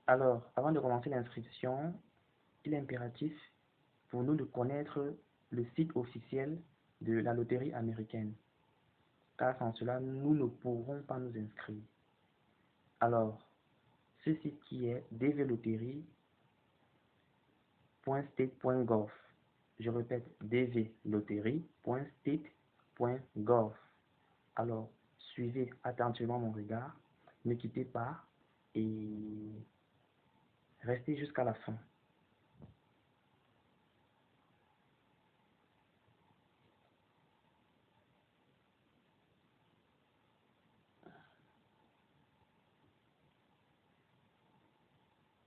Alors, avant de commencer l'inscription, il est impératif pour nous de connaître le site officiel de la loterie américaine, car sans cela, nous ne pourrons pas nous inscrire. Alors, ce site qui est dvloterie.state.gov. Je répète, dvloterie.state.gov. Alors, suivez attentivement mon regard, ne quittez pas et restez jusqu'à la fin.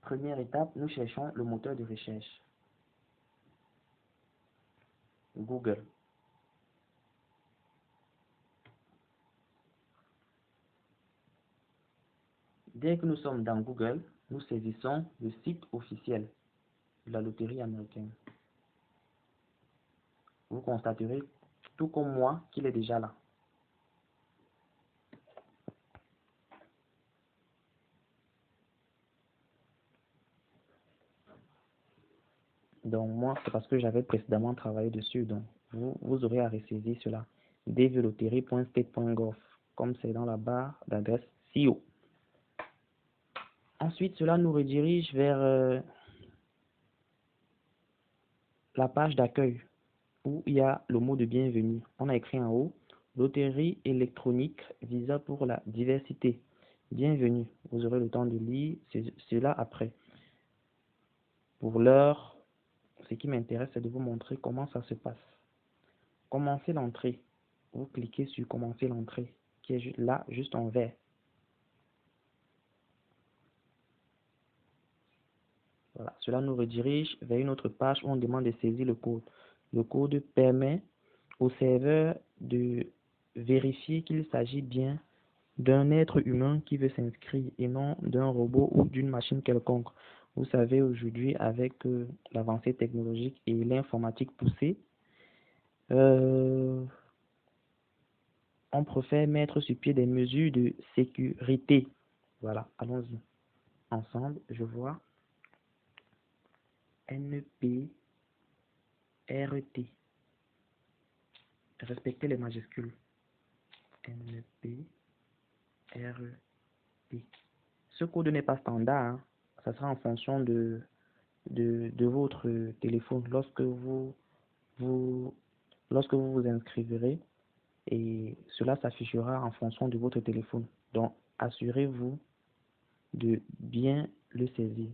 Première étape, nous cherchons le moteur de recherche. Google. Dès que nous sommes dans Google, nous saisissons le site officiel de la loterie américaine. Vous constaterez, tout comme moi, qu'il est déjà là. Donc moi, c'est parce que j'avais précédemment travaillé dessus. Donc vous aurez à ressaisir cela. dvloterie.state.gov, comme c'est dans la barre d'adresse ci-haut. Ensuite, cela nous redirige vers la page d'accueil où il y a le mot de bienvenue. On a écrit en haut, loterie électronique Visa pour la diversité. Bienvenue. Vous aurez le temps de lire cela après. Pour l'heure, ce qui m'intéresse, c'est de vous montrer comment ça se passe. Commencez l'entrée. Vous cliquez sur commencer l'entrée, qui est là, juste en vert. Voilà. Cela nous redirige vers une autre page où on demande de saisir le code. Le code permet au serveur de vérifier qu'il s'agit bien d'un être humain qui veut s'inscrire et non d'un robot ou d'une machine quelconque. Vous savez, aujourd'hui, avec l'avancée technologique et l'informatique poussée, on préfère mettre sur pied des mesures de sécurité. Voilà, allons-y. Ensemble, je vois NPRT. Respectez les majuscules. NPRT. Ce code n'est pas standard, hein. Ça sera en fonction de votre téléphone lorsque vous vous inscriverez, et cela s'affichera en fonction de votre téléphone. Donc, assurez-vous de bien le saisir.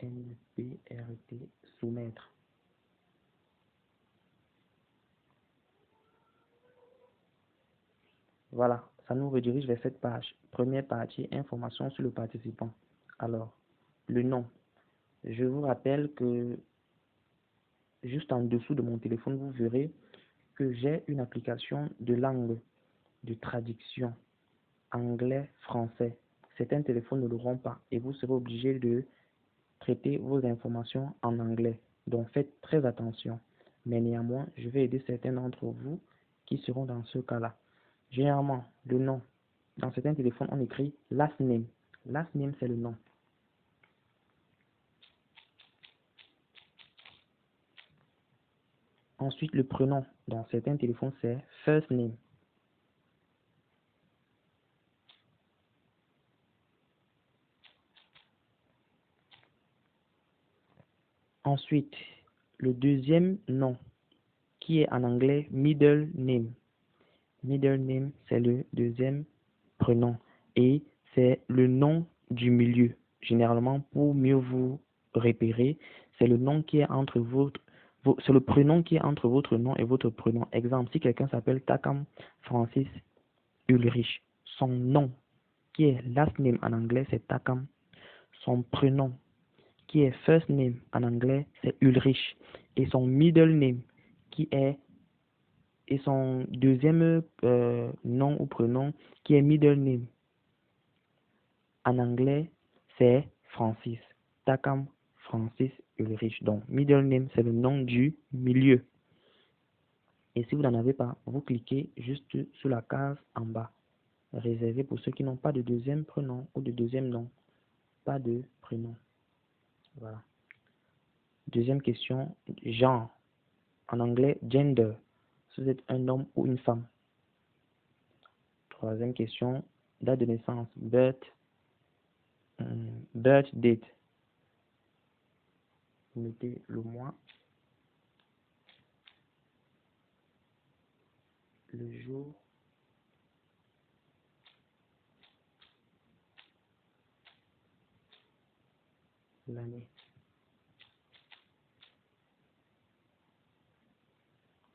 NPRT, soumettre. Voilà, ça nous redirige vers cette page. Première partie, information sur le participant. Alors, le nom. Je vous rappelle que juste en dessous de mon téléphone, vous verrez que j'ai une application de langue, de traduction, anglais-français. Certains téléphones ne l'auront pas et vous serez obligé de traiter vos informations en anglais. Donc faites très attention. Mais néanmoins, je vais aider certains d'entre vous qui seront dans ce cas-là. Généralement, le nom. Dans certains téléphones, on écrit last name. Last name, c'est le nom. Ensuite, le prénom. Dans certains téléphones, c'est first name. Ensuite, le deuxième nom, qui est en anglais middle name. Middle name, c'est le deuxième prénom et c'est le nom du milieu. Généralement, pour mieux vous repérer, c'est le nom qui est entre c'est le prénom qui est entre votre nom et votre prénom. Exemple, si quelqu'un s'appelle Takam Francis Ulrich, son nom qui est last name en anglais, c'est Takam. Son prénom qui est first name en anglais, c'est Ulrich. Et son middle name et son deuxième nom ou prénom qui est middle name en anglais, c'est Francis. Takam Francis Ulrich. Donc, middle name, c'est le nom du milieu. Et si vous n'en avez pas, vous cliquez juste sur la case en bas, réservé pour ceux qui n'ont pas de deuxième prénom ou de deuxième nom, pas de prénom. Voilà. Deuxième question, genre. En anglais, gender. Si vous êtes un homme ou une femme. Troisième question, date de naissance, birth date. Vous mettez le mois, le jour, l'année.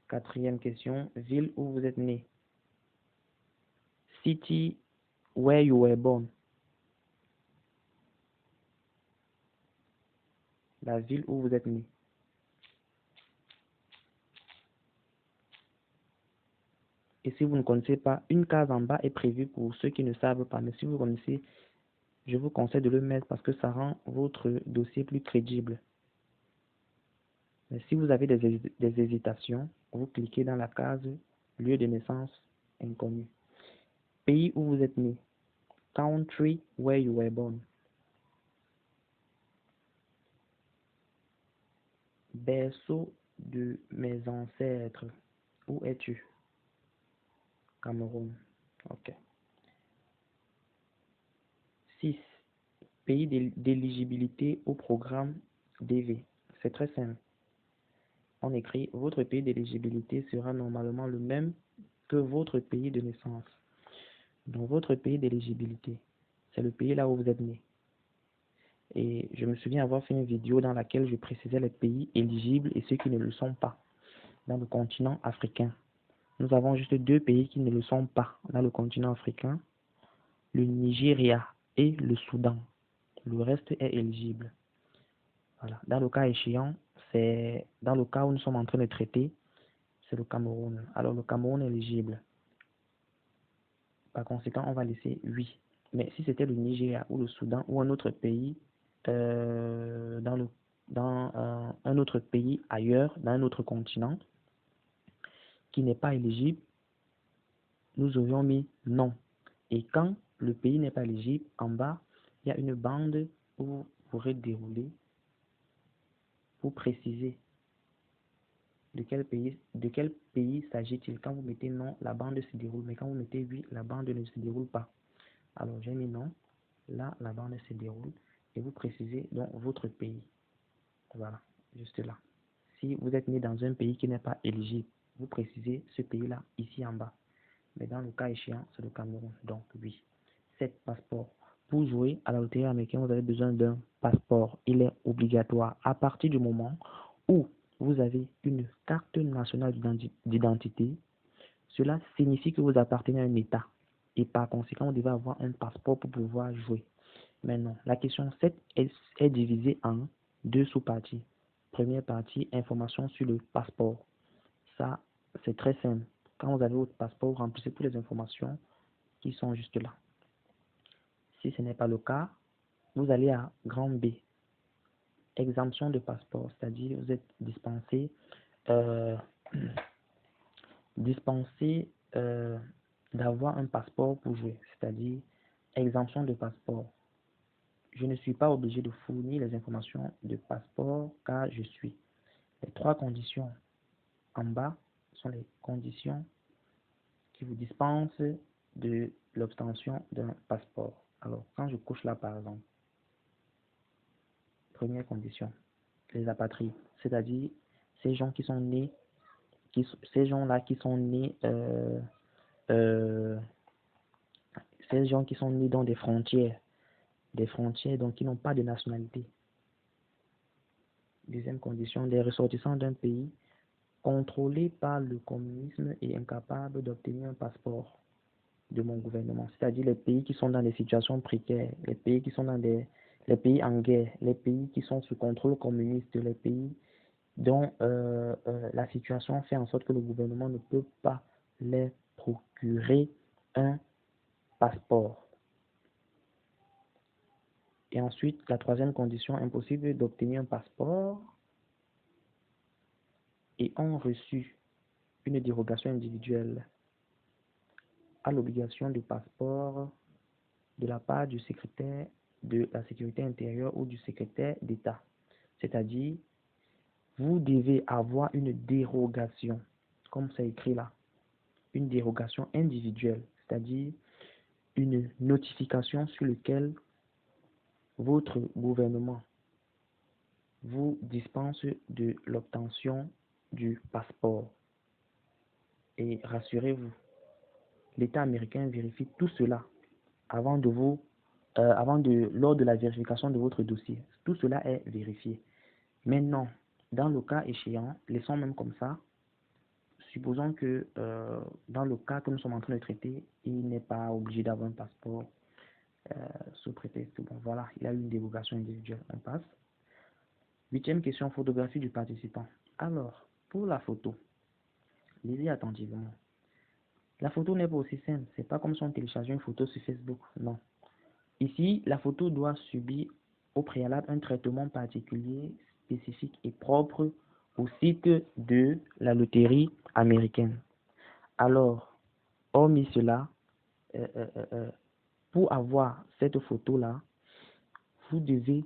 Quatrième question, ville où vous êtes né. City where you were born. La ville où vous êtes né. Et si vous ne connaissez pas, une case en bas est prévue pour ceux qui ne savent pas. Mais si vous connaissez, je vous conseille de le mettre parce que ça rend votre dossier plus crédible. Mais si vous avez des hésitations, vous cliquez dans la case lieu de naissance inconnu. Pays où vous êtes né. Country where you were born. Berceau de mes ancêtres. Où es-tu? Cameroun. Ok. 6. Pays d'éligibilité au programme DV. C'est très simple. On écrit votre pays d'éligibilité sera normalement le même que votre pays de naissance. Donc votre pays d'éligibilité, c'est le pays là où vous êtes né. Et je me souviens avoir fait une vidéo dans laquelle je précisais les pays éligibles et ceux qui ne le sont pas dans le continent africain. Nous avons juste 2 pays qui ne le sont pas dans le continent africain, le Nigeria et le Soudan. Le reste est éligible. Voilà. Dans le cas échéant, c'est dans le cas où nous sommes en train de traiter, c'est le Cameroun. Alors le Cameroun est éligible. Par conséquent, on va laisser oui. Mais si c'était le Nigeria ou le Soudan ou un autre pays dans un autre pays ailleurs, dans un autre continent, qui n'est pas éligible, nous aurions mis non. Et quand le pays n'est pas éligible, en bas, il y a une bande où vous pourrez dérouler pour préciser de quel pays s'agit-il. Quand vous mettez non, la bande se déroule, mais quand vous mettez oui, la bande ne se déroule pas. Alors j'ai mis non, là la bande se déroule et vous précisez donc votre pays. Voilà, juste là. Si vous êtes né dans un pays qui n'est pas éligible, vous précisez ce pays-là ici en bas. Mais dans le cas échéant, c'est le Cameroun. Donc oui, 7 passeports. Pour jouer à la loterie américaine, vous avez besoin d'un passeport. Il est obligatoire à partir du moment où vous avez une carte nationale d'identité. Cela signifie que vous appartenez à un État. Et par conséquent, vous devez avoir un passeport pour pouvoir jouer. Maintenant, la question 7 est divisée en 2 sous-parties. Première partie, information sur le passeport. Ça, c'est très simple. Quand vous avez votre passeport, vous remplissez toutes les informations qui sont juste là. Si ce n'est pas le cas, vous allez à grand B. Exemption de passeport, c'est-à-dire vous êtes dispensé euh, d'avoir un passeport pour jouer, c'est-à-dire exemption de passeport. Je ne suis pas obligé de fournir les informations de passeport car je suis. Les 3 conditions en bas sont les conditions qui vous dispensent de l'obtention d'un passeport. Alors, quand je couche là, par exemple, première condition, les apatrides, c'est-à-dire ces gens qui sont nés, ces gens-là qui sont nés, euh, ces gens qui sont nés dans des frontières donc qui n'ont pas de nationalité. Deuxième condition, des ressortissants d'un pays contrôlé par le communisme et incapable d'obtenir un passeport de mon gouvernement, c'est-à-dire les pays qui sont dans des situations précaires, les pays qui sont dans les pays en guerre, les pays qui sont sous contrôle communiste, les pays dont la situation fait en sorte que le gouvernement ne peut pas les procurer un passeport. Et ensuite, la troisième condition, impossible d'obtenir un passeport et ont reçu une dérogation individuelle à l'obligation de passeport de la part du secrétaire de la sécurité intérieure ou du secrétaire d'État. C'est-à-dire, vous devez avoir une dérogation, comme c'est écrit là, une dérogation individuelle, c'est-à-dire une notification sur laquelle votre gouvernement vous dispense de l'obtention du passeport. Et rassurez-vous, l'État américain vérifie tout cela avant de lors de la vérification de votre dossier. Tout cela est vérifié. Maintenant, dans le cas échéant, laissons même comme ça, supposons que dans le cas que nous sommes en train de traiter, il n'est pas obligé d'avoir un passeport sous prétexte. Bon, voilà, il a une dérogation individuelle. On passe. 8e question, photographie du participant. Alors, pour la photo, lisez attentivement. La photo n'est pas aussi simple. C'est pas comme si on téléchargeait une photo sur Facebook. Non. Ici, la photo doit subir au préalable un traitement particulier, spécifique et propre au site de la loterie américaine. Alors, hormis cela, pour avoir cette photo-là, vous devez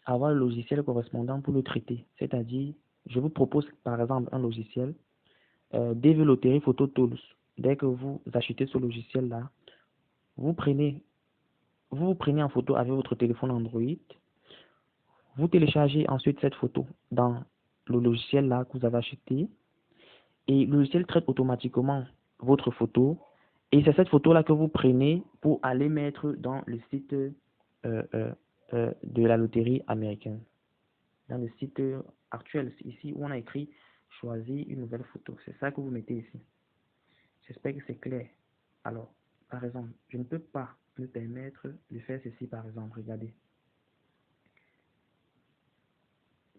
avoir le logiciel correspondant pour le traiter. C'est-à-dire, je vous propose par exemple un logiciel, DV Lottery Photo Tools. Dès que vous achetez ce logiciel-là, vous prenez en photo avec votre téléphone Android. Vous téléchargez ensuite cette photo dans le logiciel là que vous avez acheté et le logiciel traite automatiquement votre photo et c'est cette photo là que vous prenez pour aller mettre dans le site de la loterie américaine. Dans le site actuel, ici où on a écrit choisir une nouvelle photo. C'est ça que vous mettez ici. J'espère que c'est clair. Alors, par exemple, je ne peux pas me permettre de faire ceci par exemple. Regardez.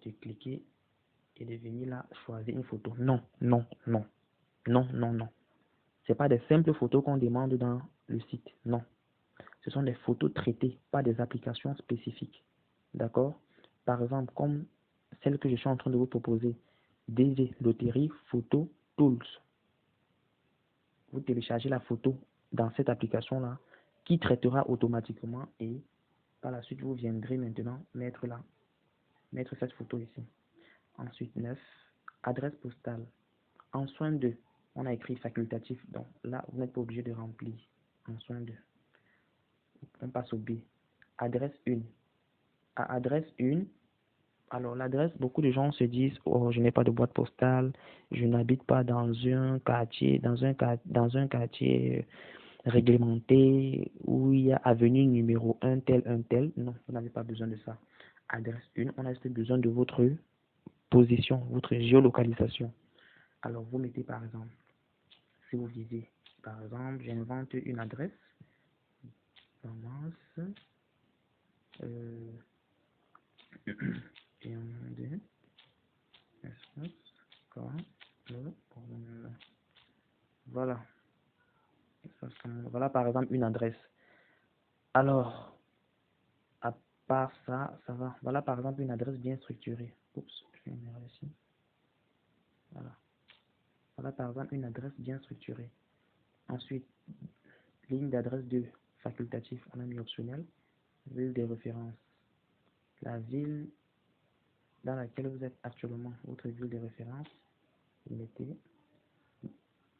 J'ai cliqué et de venir là choisir une photo. Non, non, non, non, non, non. Ce n'est pas des simples photos qu'on demande dans le site. Non. Ce sont des photos traitées par des applications spécifiques. D'accord? Par exemple, comme celle que je suis en train de vous proposer. DV Lottery Photo Tools. Vous téléchargez la photo dans cette application-là qui traitera automatiquement et par la suite, vous viendrez maintenant mettre cette photo ici. Ensuite, 9. Adresse postale. En soin 2, on a écrit facultatif. Donc là, vous n'êtes pas obligé de remplir. En soin 2. On passe au B. Adresse 1. À adresse 1, alors l'adresse, beaucoup de gens se disent, oh, je n'ai pas de boîte postale, je n'habite pas dans un quartier, réglementé où il y a avenue numéro un tel. Non, vous n'avez pas besoin de ça. Adresse 1, on a juste besoin de votre position, votre géolocalisation. Alors, vous mettez par exemple, si vous visez, par exemple, j'invente une adresse, commence, et on dit, espace, voilà, voilà par exemple une adresse. Alors, à part ça, ça va. Voilà par exemple une adresse bien structurée. Oups, je fais une erreur ici. Voilà. Voilà par exemple une adresse bien structurée. Ensuite, ligne d'adresse 2, facultatif, on a mis optionnel. Ville de référence. La ville dans laquelle vous êtes actuellement, votre ville de référence, vous mettez.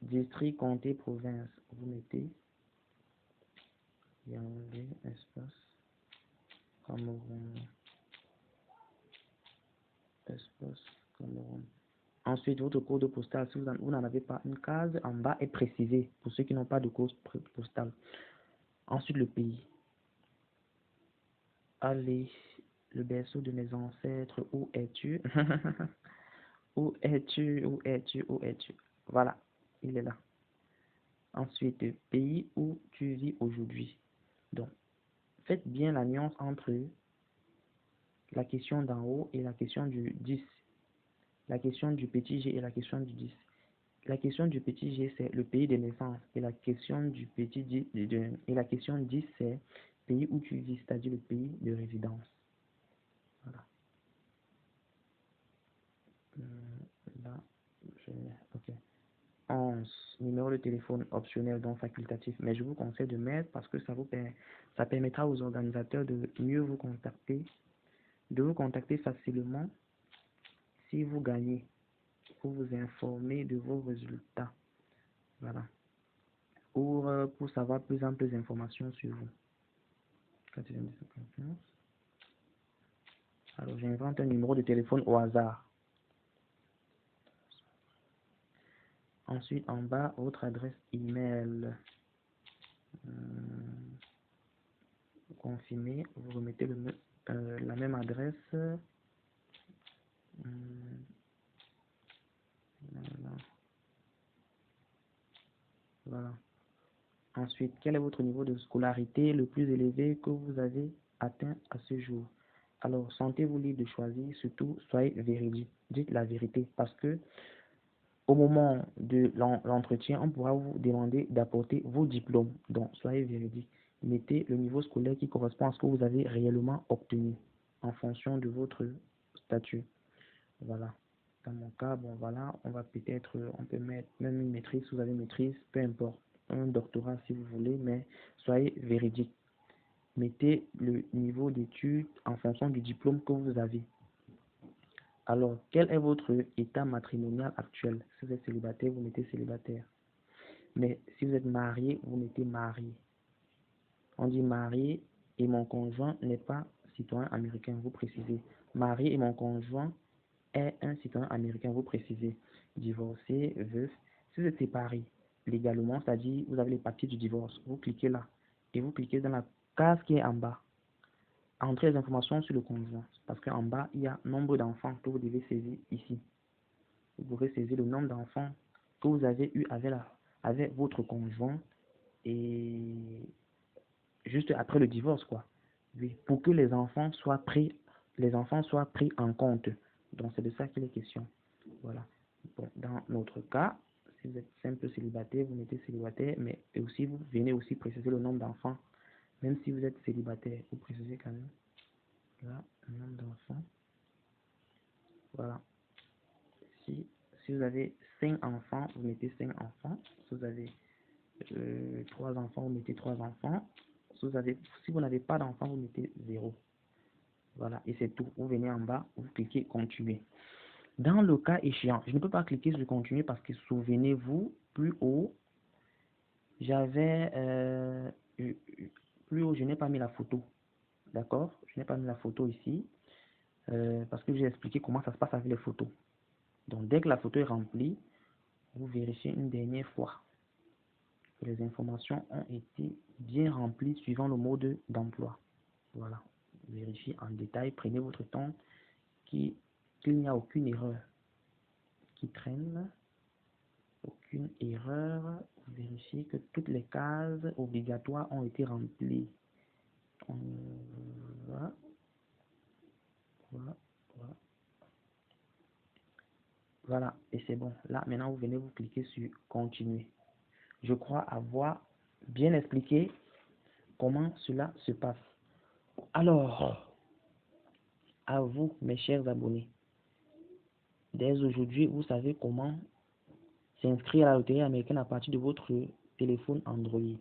District, comté, province, vous mettez. Yaoundé, espace, Cameroun, espace, Cameroun. Ensuite, votre code postal, si vous n'en avez pas, une case en bas est précisée pour ceux qui n'ont pas de code postal. Ensuite, le pays. Allez, le berceau de mes ancêtres, où es-tu? Où es-tu? Où es-tu? Où es-tu? Voilà, il est là. Ensuite, pays où tu vis aujourd'hui. Donc, faites bien la nuance entre la question d'en haut et la question du 10. La question du petit g et la question du 10. La question du petit g, c'est le pays de naissance. Et la question du petit g, et la question 10, c'est pays où tu vis, c'est-à-dire le pays de résidence. Voilà. Là, ok. 11, numéro de téléphone optionnel, donc facultatif, mais je vous conseille de mettre parce que ça permettra aux organisateurs de mieux vous contacter, facilement si vous gagnez, pour vous informer de vos résultats. Voilà. Pour savoir plus amples informations sur vous. Alors, j'invente un numéro de téléphone au hasard. Ensuite, en bas, votre adresse email. Vous confirmez, vous remettez la même adresse. Voilà. Ensuite, quel est votre niveau de scolarité le plus élevé que vous avez atteint à ce jour? Alors, sentez-vous libre de choisir, surtout, soyez véridique. Dites la vérité, parce que au moment de l'entretien, on pourra vous demander d'apporter vos diplômes. Donc, soyez véridique. Mettez le niveau scolaire qui correspond à ce que vous avez réellement obtenu en fonction de votre statut. Voilà. Dans mon cas, bon, voilà, on peut mettre même une maîtrise, si vous avez une maîtrise, peu importe. Un doctorat si vous voulez, mais soyez véridique. Mettez le niveau d'études en fonction du diplôme que vous avez. Alors, quel est votre état matrimonial actuel? Si vous êtes célibataire, vous mettez célibataire. Mais si vous êtes marié, vous mettez marié. On dit marié et mon conjoint n'est pas citoyen américain, vous précisez. Marié et mon conjoint est un citoyen américain, vous précisez. Divorcé, veuf. Si vous êtes séparé légalement, c'est-à-dire vous avez les papiers du divorce, vous cliquez là et vous cliquez dans la case qui est en bas. Entrez les informations sur le conjoint, parce qu'en bas, il y a nombre d'enfants que vous devez saisir ici. Vous pourrez saisir le nombre d'enfants que vous avez eu avec votre conjoint et juste après le divorce, quoi. Oui, pour que les enfants soient pris en compte. Donc, c'est de ça qu'il est question. Voilà. Bon, dans notre cas, si vous êtes simple célibataire, vous mettez célibataire, mais aussi vous venez aussi préciser le nombre d'enfants. Même si vous êtes célibataire, vous précisez quand même. Là, le nombre d'enfants. Voilà. Si vous avez 5 enfants, vous mettez 5 enfants. Si vous avez 3 enfants, vous mettez 3 enfants. Si vous n'avez pas d'enfants, vous mettez 0. Voilà, et c'est tout. Vous venez en bas, vous cliquez continuer. Dans le cas échéant, je ne peux pas cliquer sur continuer parce que souvenez-vous, plus haut, je n'ai pas mis la photo. D'accord? Je n'ai pas mis la photo ici parce que j'ai expliqué comment ça se passe avec les photos. Donc, dès que la photo est remplie, vous vérifiez une dernière fois que les informations ont été bien remplies suivant le mode d'emploi. Voilà. Vérifiez en détail, prenez votre temps, qu'il n'y a aucune erreur qui traîne, aucune erreur. Vérifiez que toutes les cases obligatoires ont été remplies. Voilà. Voilà. Voilà. Voilà, et c'est bon. Là, maintenant, vous venez vous cliquer sur continuer. Je crois avoir bien expliqué comment cela se passe. Alors, à vous, mes chers abonnés, dès aujourd'hui, vous savez comment s'inscrire à la loterie américaine à partir de votre téléphone Android.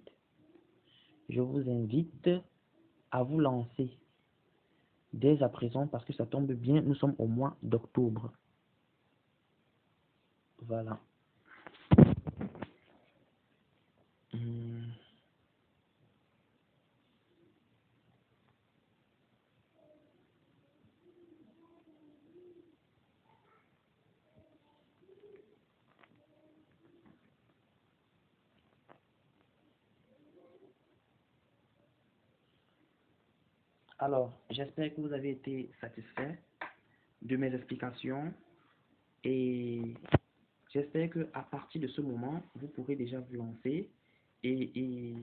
Je vous invite à vous lancer dès à présent parce que ça tombe bien, nous sommes au mois d'octobre. Voilà. Alors, j'espère que vous avez été satisfait de mes explications et j'espère qu'à partir de ce moment, vous pourrez déjà vous lancer et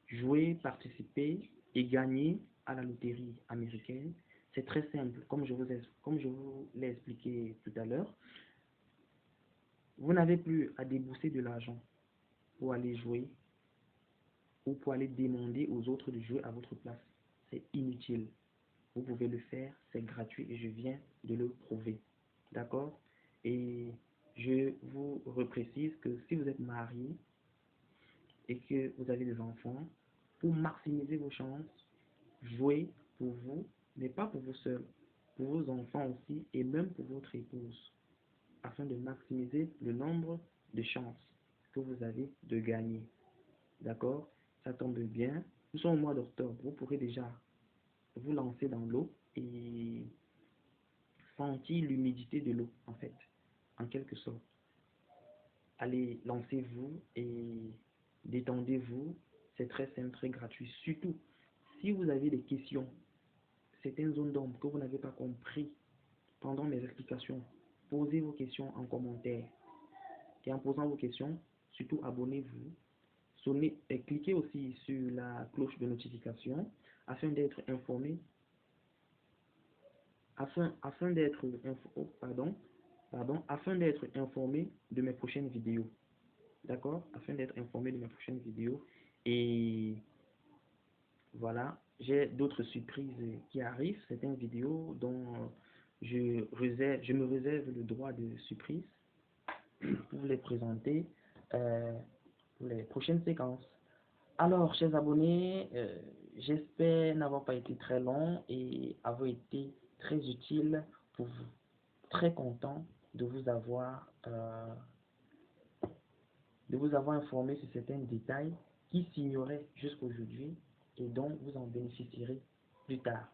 jouer, participer et gagner à la loterie américaine. C'est très simple, comme je vous l'ai expliqué tout à l'heure. Vous n'avez plus à débourser de l'argent pour aller jouer ou pour aller demander aux autres de jouer à votre place. C'est inutile. Vous pouvez le faire, c'est gratuit et je viens de le prouver. D'accord? Et Je vous reprécise que si vous êtes marié et que vous avez des enfants, pour maximiser vos chances, jouez pour vous, mais pas pour vous seul, pour vos enfants aussi et même pour votre épouse, afin de maximiser le nombre de chances que vous avez de gagner. D'accord? Ça tombe bien. Nous sommes au mois d'octobre. Vous pourrez déjà vous lancer dans l'eau et sentir l'humidité de l'eau, en fait, en quelque sorte. Allez, lancez-vous et détendez-vous. C'est très simple, très gratuit. Surtout, si vous avez des questions, certaines zones d'ombre que vous n'avez pas compris pendant mes explications, posez vos questions en commentaire. Et en posant vos questions, surtout abonnez-vous. Cliquez aussi sur la cloche de notification afin d'être informé, afin d'être informé de mes prochaines vidéos. D'accord? Afin d'être informé de mes prochaines vidéos. Et voilà, j'ai d'autres surprises qui arrivent, certaines vidéos dont je me réserve le droit de surprise pour vous les présenter pour les prochaines séquences. Alors, chers abonnés, j'espère n'avoir pas été très long et avoir été très utile pour vous. Très content de vous avoir informé sur certains détails qui s'ignoraient jusqu'aujourd'hui et dont vous en bénéficierez plus tard.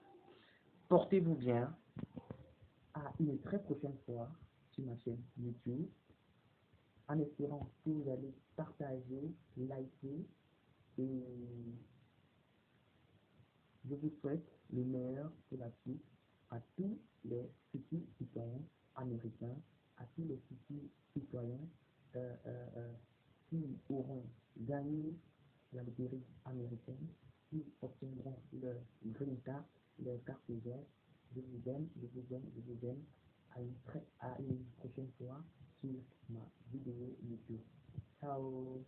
Portez-vous bien. À une très prochaine fois sur ma chaîne YouTube, en espérant que vous allez partager, liker et je vous souhaite le meilleur pour la suite à tous les futurs citoyens américains, à tous les futurs citoyens qui auront gagné la loterie américaine, qui obtiendront leur green card, leur carte verte. Je vous aime, je vous aime, je vous aime. À une prochaine fois sur ma vidéo YouTube. Ciao!